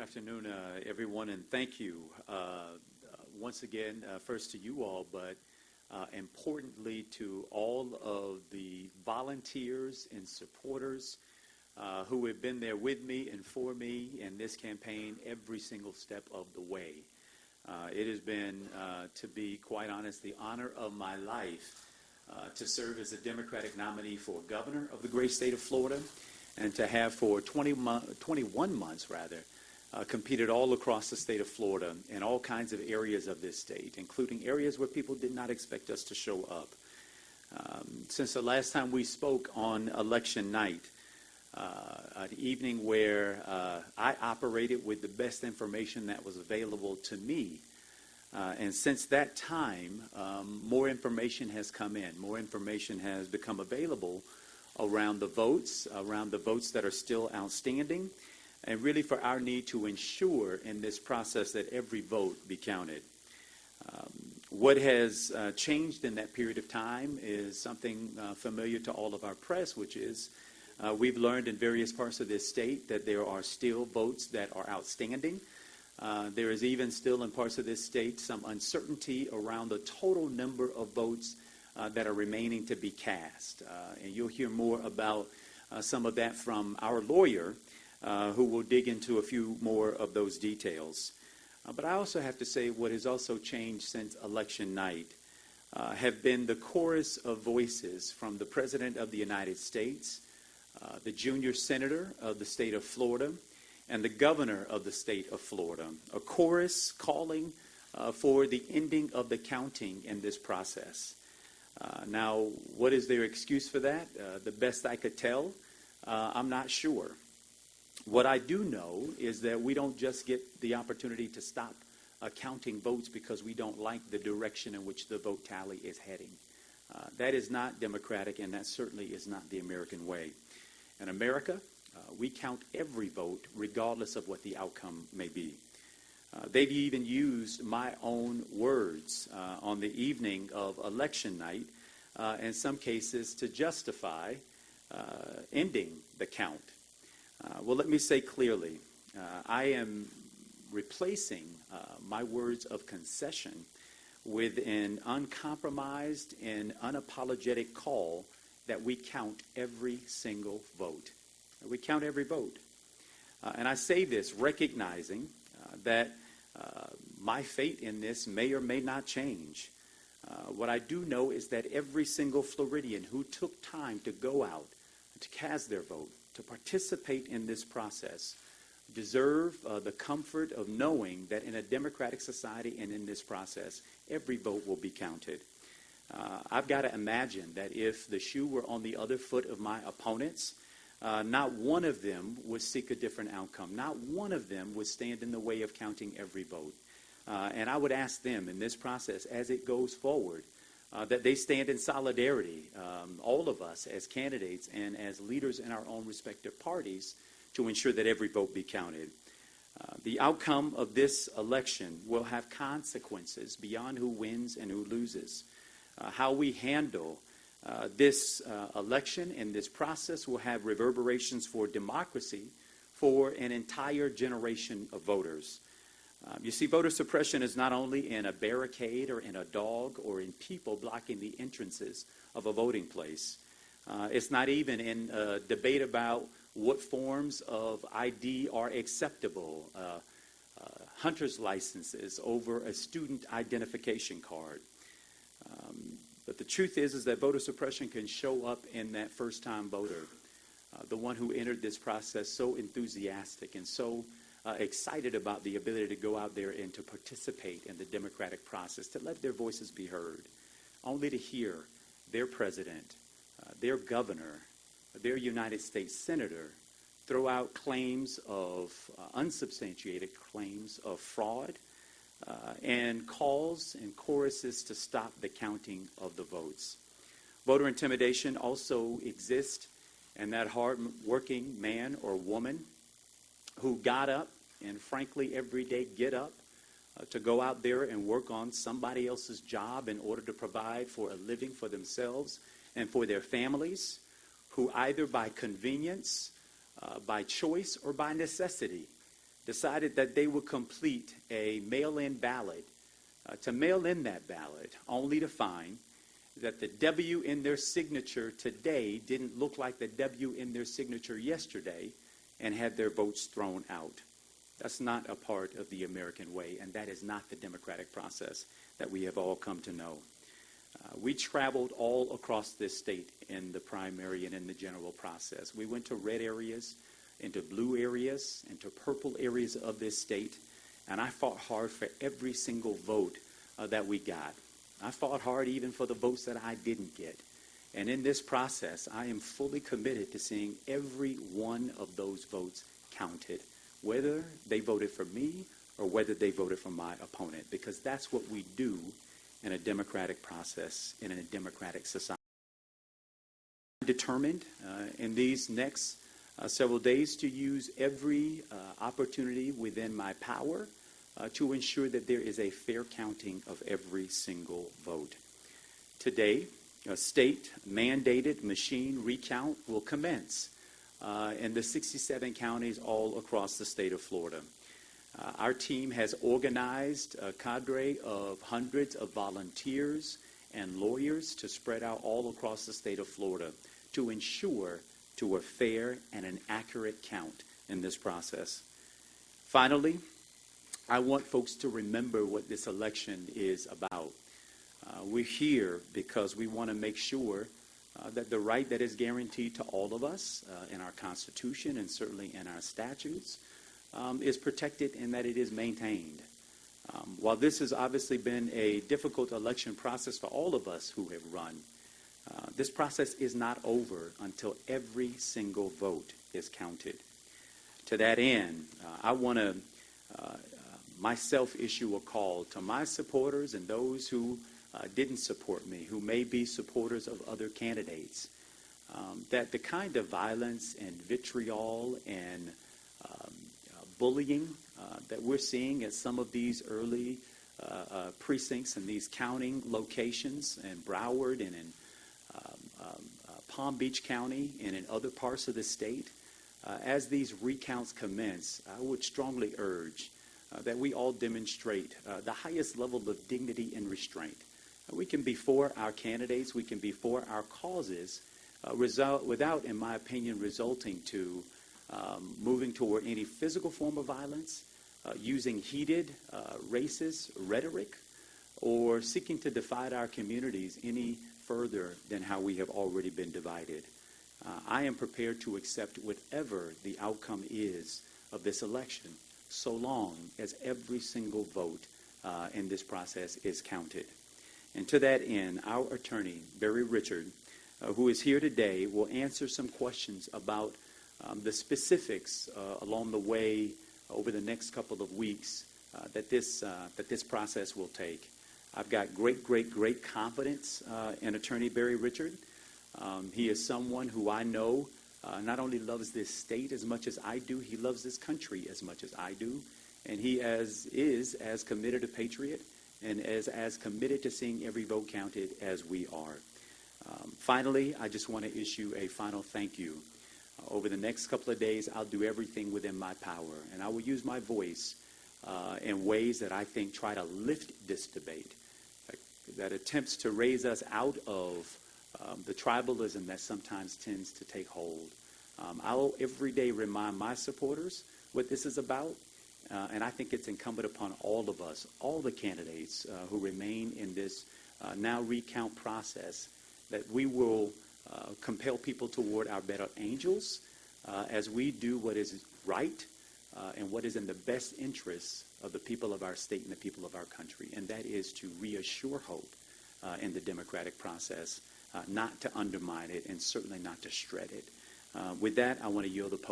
Afternoon, everyone, and thank you once again, first to you all, but importantly to all of the volunteers and supporters who have been there with me and for me in this campaign every single step of the way. It has been, to be quite honest, the honor of my life to serve as a Democratic nominee for governor of the great state of Florida, and to have for 21 months, competed all across the state of Florida in all kinds of areas of this state, including areas where people did not expect us to show up. Since the last time we spoke on election night, an evening where I operated with the best information that was available to me, and since that time, more information has come in. More information has become available around the votes that are still outstanding, and really for our need to ensure in this process that every vote be counted. What has changed in that period of time is something familiar to all of our press, which is we've learned in various parts of this state that there are still votes that are outstanding. There is even still in parts of this state some uncertainty around the total number of votes that are remaining to be cast. And you'll hear more about some of that from our lawyer, who will dig into a few more of those details. But I also have to say what has also changed since election night have been the chorus of voices from the President of the United States, the junior senator of the state of Florida, and the governor of the state of Florida, a chorus calling for the ending of the counting in this process. Now, what is their excuse for that? The best I could tell, I'm not sure. What I do know is that we don't just get the opportunity to stop counting votes because we don't like the direction in which the vote tally is heading. That is not democratic, and that certainly is not the American way. In America, we count every vote regardless of what the outcome may be. They've even used my own words on the evening of election night, in some cases, to justify ending the count. Well, let me say clearly, I am replacing my words of concession with an uncompromised and unapologetic call that we count every single vote. We count every vote. And I say this recognizing that my fate in this may or may not change. What I do know is that every single Floridian who took time to go out to cast their vote, to participate in this process, deserve the comfort of knowing that in a democratic society and in this process, every vote will be counted. I've got to imagine that if the shoe were on the other foot of my opponents, not one of them would seek a different outcome. Not one of them would stand in the way of counting every vote. And I would ask them in this process, as it goes forward, that they stand in solidarity, all of us as candidates and as leaders in our own respective parties, to ensure that every vote be counted. The outcome of this election will have consequences beyond who wins and who loses. How we handle this election and this process will have reverberations for democracy for an entire generation of voters. You see, voter suppression is not only in a barricade or in a dog or in people blocking the entrances of a voting place. It's not even in a debate about what forms of ID are acceptable, hunter's licenses over a student identification card. But the truth is that voter suppression can show up in that first-time voter, the one who entered this process so enthusiastic and so excited about the ability to go out there and to participate in the democratic process, to let their voices be heard, only to hear their president, their governor, their United States senator throw out claims of unsubstantiated claims of fraud and calls and choruses to stop the counting of the votes. Voter intimidation also exists in that hard-working man or woman who got up and frankly every day get up to go out there and work on somebody else's job in order to provide for a living for themselves and for their families, who either by convenience, by choice, or by necessity decided that they would complete a mail-in ballot to mail in that ballot, only to find that the W in their signature today didn't look like the W in their signature yesterday, and had their votes thrown out. That's not a part of the American way, and that is not the democratic process that we have all come to know. We traveled all across this state in the primary and in the general process. We went to red areas, into blue areas, into purple areas of this state, and I fought hard for every single vote that we got. I fought hard even for the votes that I didn't get. And in this process, I am fully committed to seeing every one of those votes counted, whether they voted for me or whether they voted for my opponent, because that's what we do in a democratic process, in a democratic society. I'm determined in these next several days to use every opportunity within my power to ensure that there is a fair counting of every single vote. Today, a state-mandated machine recount will commence in the 67 counties all across the state of Florida. Our team has organized a cadre of hundreds of volunteers and lawyers to spread out all across the state of Florida to ensure to a fair and an accurate count in this process. Finally, I want folks to remember what this election is about. We're here because we want to make sure that the right that is guaranteed to all of us in our Constitution and certainly in our statutes is protected and that it is maintained. While this has obviously been a difficult election process for all of us who have run, this process is not over until every single vote is counted. To that end, I want to myself issue a call to my supporters and those who didn't support me, who may be supporters of other candidates, that the kind of violence and vitriol and bullying that we're seeing at some of these early precincts and these counting locations in Broward and in Palm Beach County and in other parts of the state, as these recounts commence, I would strongly urge that we all demonstrate the highest level of dignity and restraint. We can be for our candidates, we can be for our causes, without, in my opinion, resulting to moving toward any physical form of violence, using heated, racist rhetoric, or seeking to divide our communities any further than how we have already been divided. I am prepared to accept whatever the outcome is of this election, so long as every single vote in this process is counted. And to that end, our attorney, Barry Richard, who is here today, will answer some questions about the specifics along the way over the next couple of weeks that this process will take. I've got great confidence in Attorney Barry Richard. He is someone who I know not only loves this state as much as I do, he loves this country as much as I do, and he is as committed a patriot and as committed to seeing every vote counted as we are. Finally, I just want to issue a final thank you. Over the next couple of days, I'll do everything within my power, and I will use my voice in ways that I think try to lift this debate, that attempts to raise us out of the tribalism that sometimes tends to take hold. I'll every day remind my supporters what this is about, and I think it's incumbent upon all of us, all the candidates who remain in this now recount process, that we will compel people toward our better angels as we do what is right and what is in the best interests of the people of our state and the people of our country, and that is to reassure hope in the democratic process, not to undermine it and certainly not to shred it. With that, I want to yield the podium